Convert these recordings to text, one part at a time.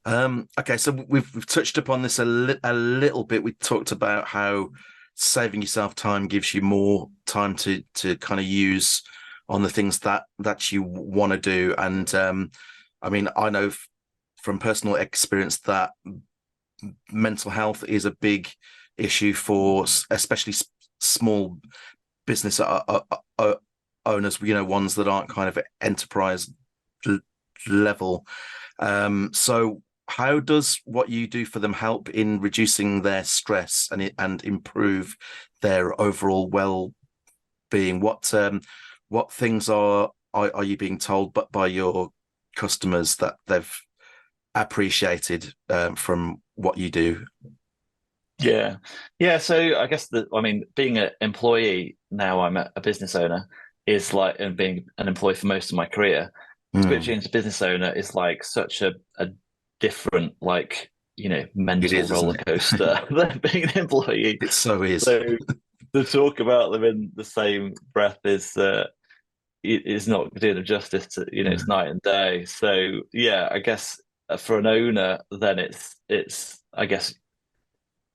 Okay, so we've touched upon this a little bit. We talked about how saving yourself time gives you more time to kind of use on the things that you want to do. And I mean, I know from personal experience that mental health is a big issue for especially small business owners, ones that aren't kind of enterprise level. So how does what you do for them help in reducing their stress and improve their overall well-being? What things are you being told but by your customers that they've appreciated from what you do? Yeah. Yeah. So I guess I mean, being an employee now, I'm a business owner, is like, and being an employee for most of my career, Mm, switching into business owner is like such a different, like, it mental is, isn't roller it? coaster than being an employee. It so is. So to talk about them in the same breath is not doing them justice to, it's Mm. night and day. So yeah, I guess for an owner, then it's I guess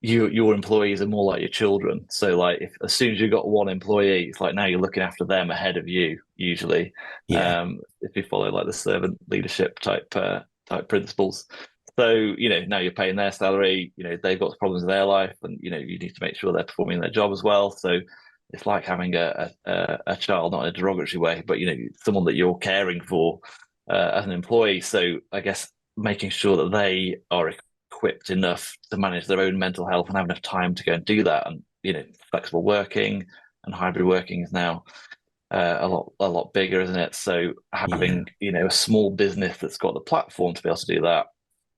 your employees are more like your children. So like if as soon as you've got one employee, it's like now you're looking after them ahead of you, usually. Yeah, If you follow like the servant leadership type principles. So, now you're paying their salary, they've got problems in their life and you need to make sure they're performing their job as well. So it's like having a child, not in a derogatory way, but someone that you're caring for as an employee. So I guess making sure that they are equipped enough to manage their own mental health and have enough time to go and do that. And flexible working and hybrid working is now a lot bigger, isn't it? So yeah, having a small business that's got the platform to be able to do that,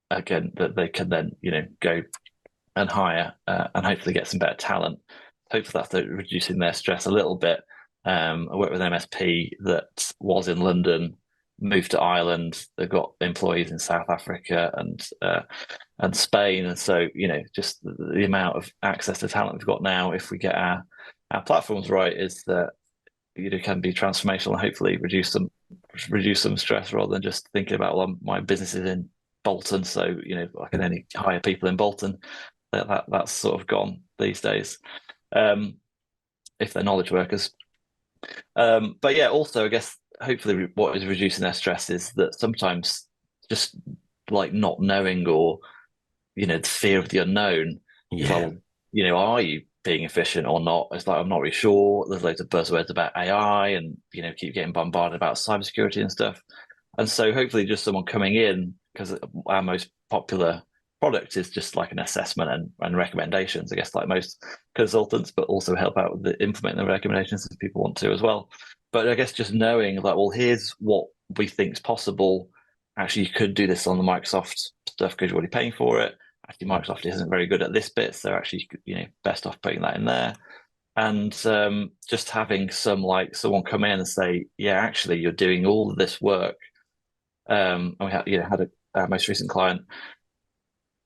again, that they can then go and hire and hopefully get some better talent. Hopefully that's reducing their stress a little bit. I work with an MSP that was in London, moved to Ireland. They've got employees in South Africa and Spain, and so just the amount of access to talent we've got now, if we get our platforms right, is that can be transformational and hopefully reduce some stress rather than just thinking about, well, my business is in Bolton, so I can only hire people in Bolton. That's sort of gone these days, um, if they're knowledge workers. But yeah, also I guess hopefully what is reducing their stress is that sometimes just like not knowing or the fear of the unknown is like, yeah, well, are you being efficient or not? It's like I'm not really sure. There's loads of buzzwords about AI and keep getting bombarded about cybersecurity and stuff. And so hopefully just someone coming in, because our most popular product is just like an assessment and recommendations, I guess, like most consultants, but also help out with implementing the recommendations if people want to as well. But I guess just knowing like, well, here's what we think is possible. Actually, you could do this on the Microsoft stuff because you're already paying for it. Actually, Microsoft isn't very good at this bit, so actually, best off putting that in there. And just having someone come in and say, yeah, actually, you're doing all of this work. And we had our most recent client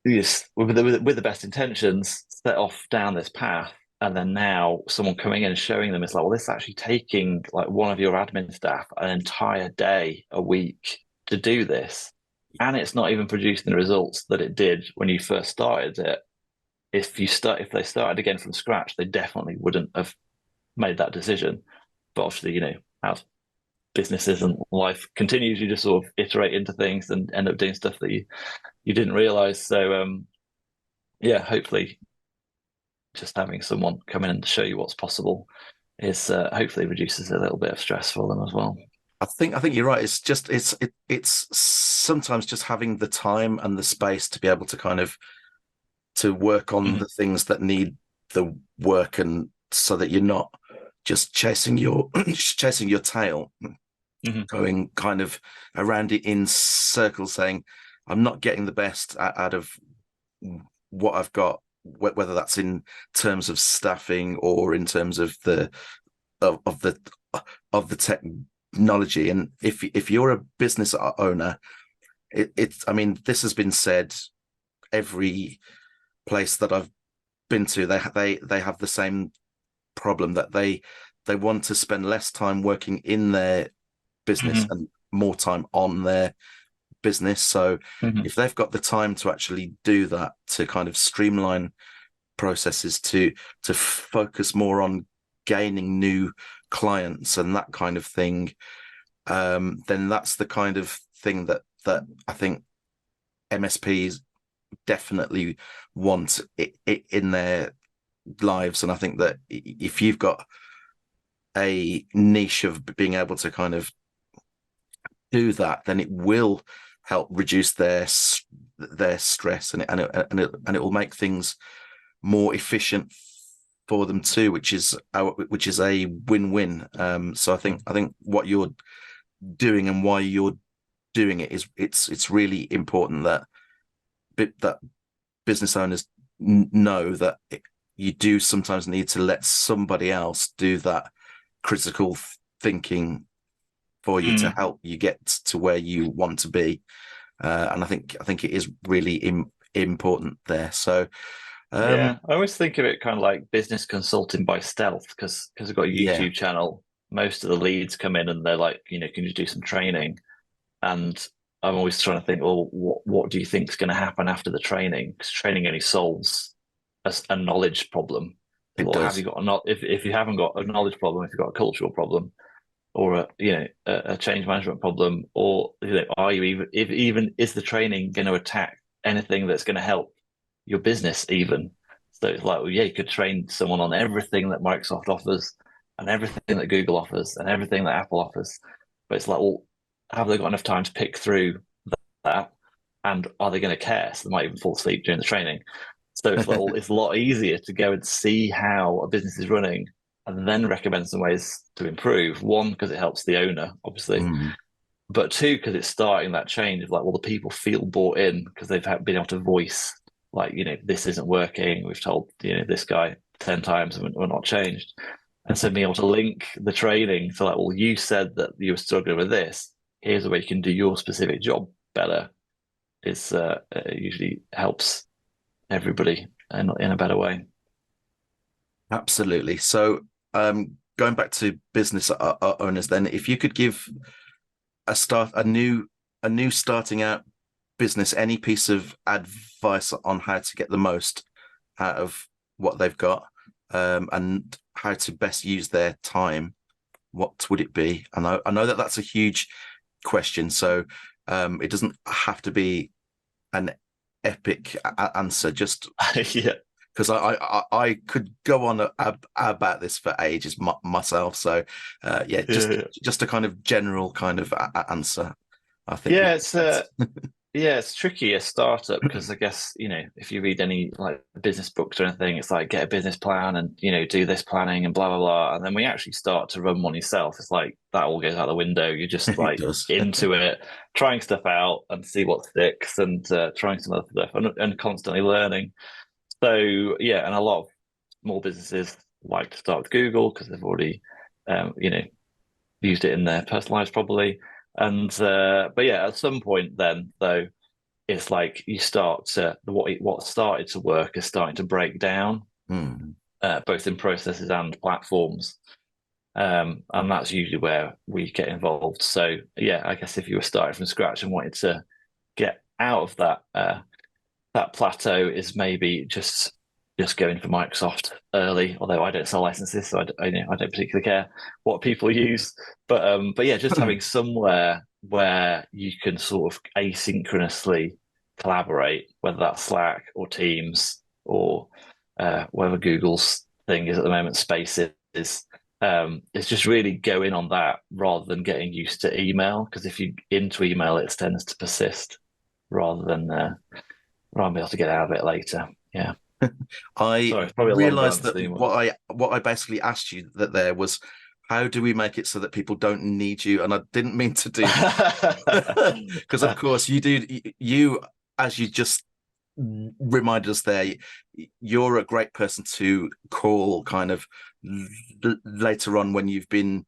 who is with the best intentions set off down this path, and then now someone coming in and showing them it's like, well, this is actually taking like one of your admin staff an entire day a week to do this, and it's not even producing the results that it did when you first started it. If they started again from scratch, they definitely wouldn't have made that decision. But obviously, as businesses and life continues, you just sort of iterate into things and end up doing stuff that you didn't realize. So yeah, hopefully just having someone come in and show you what's possible is hopefully reduces a little bit of stress for them as well. I think you're right. It's sometimes just having the time and the space to be able to kind of to work on Mhm. the things that need the work, and so that you're not just chasing your chasing your tail, Mhm. going kind of around it in circles, saying I'm not getting the best out of what I've got, whether that's in terms of staffing or in terms of of the of the technology. And if you're a business owner, it's I mean, this has been said every place that I've been to. They have the same problem, that they want to spend less time working in their business Mhm. and more time on their business. So Mhm. if they've got the time to actually do that, to kind of streamline processes, to focus more on gaining new clients and that kind of thing, then that's the kind of thing that I think MSPs definitely want it in their lives. And I think that if you've got a niche of being able to kind of do that, then it will help reduce their stress, and it will make things more efficient for them too, which is a win-win. So I think what you're doing and why you're doing it is it's really important that business owners know that you do sometimes need to let somebody else do that critical thinking for you to help you get to where you want to be. And I think it is really important there. So Yeah, I always think of it kind of like business consulting by stealth, because I've got a yeah, YouTube channel. Most of the leads come in and they're like, can you do some training? And I'm always trying to think, well, what do you think is going to happen after the training? Because training only solves a knowledge problem. it Or have does. you got if you haven't got a knowledge problem, if you've got a cultural problem, or a change management problem, or are you even is the training going to attack anything that's going to help your business even? So it's like, well, yeah, you could train someone on everything that Microsoft offers and everything that Google offers and everything that Apple offers, but it's like, well, have they got enough time to pick through that, and are they going to care? So they might even fall asleep during the training. So it's like, well, it's a lot easier to go and see how a business is running and then recommend some ways to improve. One, because it helps the owner, obviously, Mm, but two, because it's starting that change of like, well, the people feel bought in because they've been able to voice, like, this isn't working. We've told, this guy 10 times and we're not changed. And so being able to link the training to like, well, you said that you were struggling with this. Here's a way you can do your specific job better. Is usually helps everybody in a better way. absolutely. So going back to business owners, then if you could give a new starting out business any piece of advice on how to get the most out of what they've got, and how to best use their time, what would it be? And I know that that's a huge question, so it doesn't have to be an epic answer, just Yeah. because I could go on about this for ages myself. So yeah, Yeah. just a kind of general kind of answer, I think would Yeah, be best. it's tricky a startup because I guess, if you read any like business books or anything, it's like get a business plan and, do this planning and blah blah blah. And then when you actually start to run one yourself, it's like that all goes out the window. You're just It like does. into it, trying stuff out and see what sticks, and trying some other stuff, and constantly learning. So yeah, and a lot of small businesses like to start with Google because they've already used it in their personal lives probably. And but yeah, at some point then though, it's like you start to what started to work is starting to break down, Mm. both in processes and platforms. And that's usually where we get involved. So yeah, I guess if you were starting from scratch and wanted to get out of that plateau, is maybe just going for Microsoft early. Although I don't sell licenses, so I don't particularly care what people use. But yeah, just having somewhere where you can sort of asynchronously collaborate, whether that's Slack or Teams or whatever Google's thing is at the moment, Spaces. It's just really going on that rather than getting used to email, because if you into email, it tends to persist rather than be able to get out of it later. Yeah. I Sorry, it's probably a long realized answer. that what I basically asked you that there was, how do we make it so that people don't need you? And I didn't mean to do that, because of course you, as you just reminded us there, you're a great person to call kind of later on when you've been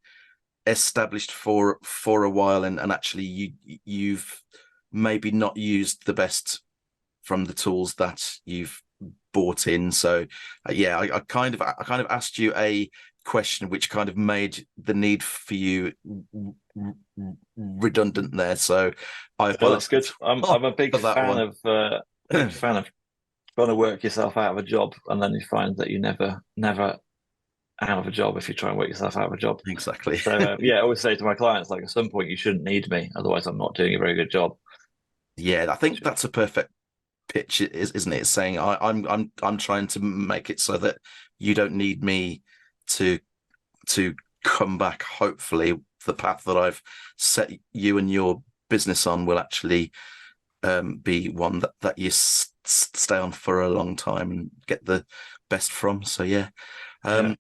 established for a while, and actually you've maybe not used the best from the tools that you've bought in. So yeah, I kind of asked you a question, which kind of made the need for you redundant there. So I Well, that's good. apologize I'm a big for that fan one. of trying to work yourself out of a job, and then you find that you never out of a job if you try and work yourself out of a job. Exactly. So yeah, I always say to my clients, like, at some point you shouldn't need me, otherwise I'm not doing a very good job. Yeah, I think that's a perfect pitch, isn't it? It's saying I'm trying to make it so that you don't need me to come back. Hopefully, the path that I've set you and your business on will actually be one that you stay on for a long time and get the best from. So yeah. Yeah.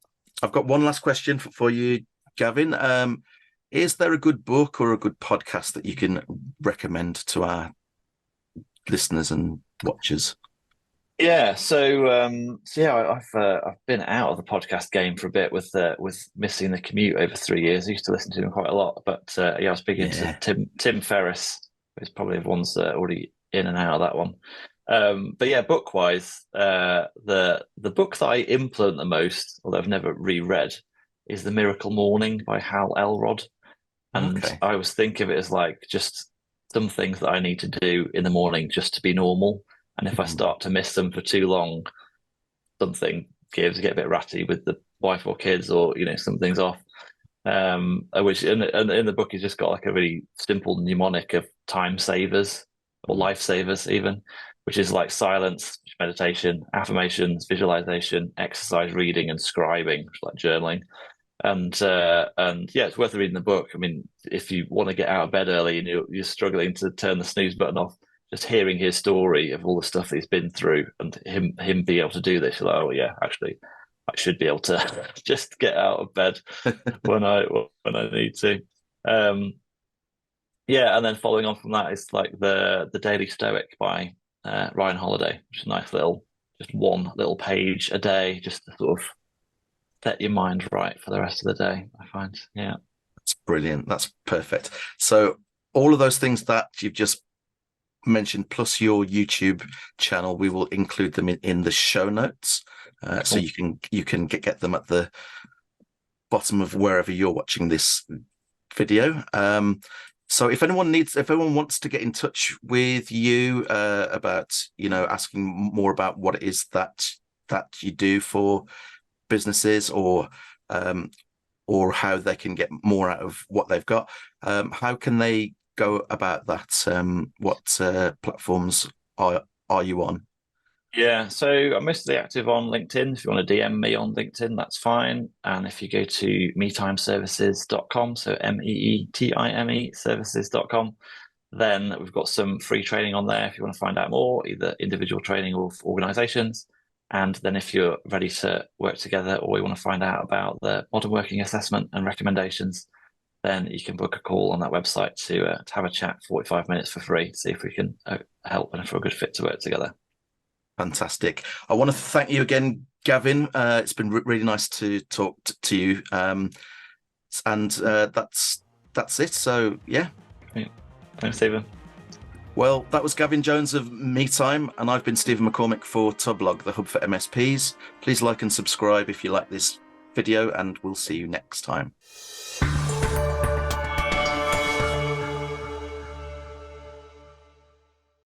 I've got one last question for you, Gavin. Is there a good book or a good podcast that you can recommend to our listeners and watchers? Yeah, so yeah, I've been out of the podcast game for a bit with missing the commute over 3 years. I used to listen to him quite a lot, but yeah, I was speaking to Yeah. Tim Ferriss, who's probably everyone's already in and out of that one. But yeah, book wise, the book that I implement the most, although I've never reread, is The Miracle Morning by Hal Elrod. And Okay. I always think of it as like just some things that I need to do in the morning just to be normal. And if I start to miss them for too long, something gives, I get a bit ratty with the wife or kids, or something's off. Which in the book he's just got like a really simple mnemonic of time savers or life savers even, which is like silence, meditation, affirmations, visualization, exercise, reading, and scribing, which is like journaling. And yeah, it's worth reading the book. I mean, if you want to get out of bed early and you're struggling to turn the snooze button off, just hearing his story of all the stuff that he's been through and him be able to do this, you're like, oh yeah, actually, I should be able to just get out of bed when I need to. Yeah, and then following on from that is like the Daily Stoic by Ryan Holiday, which is a nice little, just one little page a day, just to sort of set your mind right for the rest of the day, I find. Yeah. That's brilliant. That's perfect. So all of those things that you've just mentioned, plus your YouTube channel, we will include them in the show notes. So you can get them at the bottom of wherever you're watching this video. So if anyone wants to get in touch with you about, asking more about what it is that you do for businesses, or how they can get more out of what they've got, how can they go about that? What platforms are you on? Yeah, so I'm mostly active on LinkedIn. If you want to DM me on LinkedIn, that's fine. And if you go to meetimeservices.com, so MEETIME services.com, then we've got some free training on there if you want to find out more, either individual training or for organizations. And then if you're ready to work together, or you want to find out about the modern working assessment and recommendations, then you can book a call on that website to have a chat 45 minutes for free, see if we can help and if we're a good fit to work together. Fantastic. I want to thank you again, Gavin. It's been really nice to talk to you. And that's it. So yeah. Thanks, Stephen. Well, that was Gavin Jones of MeeTime, and I've been Stephen McCormick for Tublog, the hub for MSPs. Please like and subscribe if you like this video, and we'll see you next time.